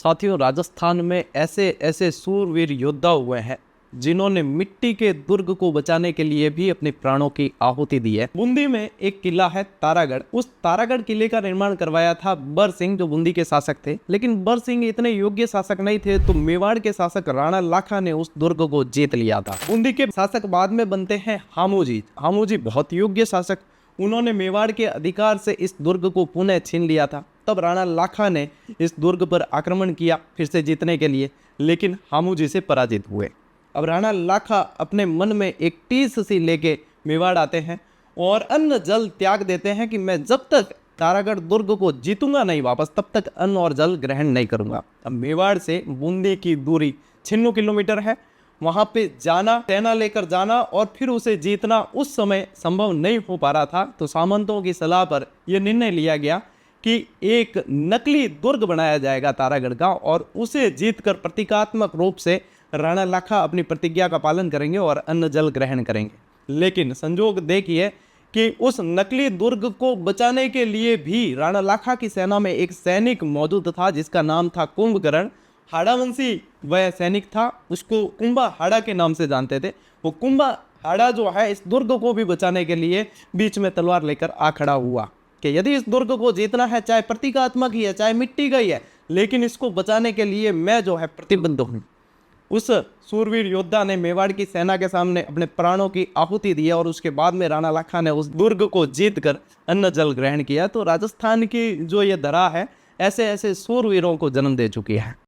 साथियों, राजस्थान में ऐसे ऐसे सूरवीर योद्धा हुए हैं जिन्होंने मिट्टी के दुर्ग को बचाने के लिए भी अपने प्राणों की आहुति दी है। बूंदी में एक किला है तारागढ़। उस तारागढ़ किले का निर्माण करवाया था बर सिंह, जो बूंदी के शासक थे। लेकिन बर सिंह इतने योग्य शासक नहीं थे, तो मेवाड़ के शासक राणा लाखा ने उस दुर्ग को जीत लिया था। बूंदी के शासक बाद में बनते हैं हामूजी। हामूजी बहुत योग्य शासक, उन्होंने मेवाड़ के अधिकार से इस दुर्ग को पुनः छीन लिया था। तब राणा लाखा ने इस दुर्ग पर आक्रमण किया फिर से जीतने के लिए, लेकिन हामूजी से पराजित हुए। अब राणा लाखा अपने मन में एक टीस सी लेके मेवाड़ आते हैं और अन्न जल त्याग देते हैं कि मैं जब तक तारागढ़ दुर्ग को जीतूंगा नहीं वापस, तब तक अन्न और जल ग्रहण नहीं करूंगा। अब मेवाड़ से बूंदी की दूरी 96 किलोमीटर है। वहां पे जाना, सेना लेकर जाना और फिर उसे जीतना उस समय संभव नहीं हो पा रहा था। तो सामंतों की सलाह पर यह निर्णय लिया गया कि एक नकली दुर्ग बनाया जाएगा तारागढ़ का, और उसे जीतकर प्रतीकात्मक रूप से राणा लाखा अपनी प्रतिज्ञा का पालन करेंगे और अन्न जल ग्रहण करेंगे। लेकिन संजोग देखिए कि उस नकली दुर्ग को बचाने के लिए भी राणा लाखा की सेना में एक सैनिक मौजूद था जिसका नाम था कुंभकर्ण। हाड़ावंशी वह सैनिक था, उसको कुंभा हाड़ा के नाम से जानते थे। वो कुंभा हाड़ा जो है इस दुर्ग को भी बचाने के लिए बीच में तलवार लेकर आ खड़ा हुआ कि यदि इस दुर्ग को जीतना है, चाहे प्रतीकात्मक ही है, चाहे मिट्टी का ही है, लेकिन इसको बचाने के लिए मैं जो है प्रतिबद्ध हूँ। उस सूरवीर योद्धा ने मेवाड़ की सेना के सामने अपने प्राणों की आहुति दी और उसके बाद में राणा लाखा ने उस दुर्ग को जीतकर अन्न जल ग्रहण किया। तो राजस्थान की जो ये धरा है ऐसे ऐसे सूरवीरों को जन्म दे चुकी है।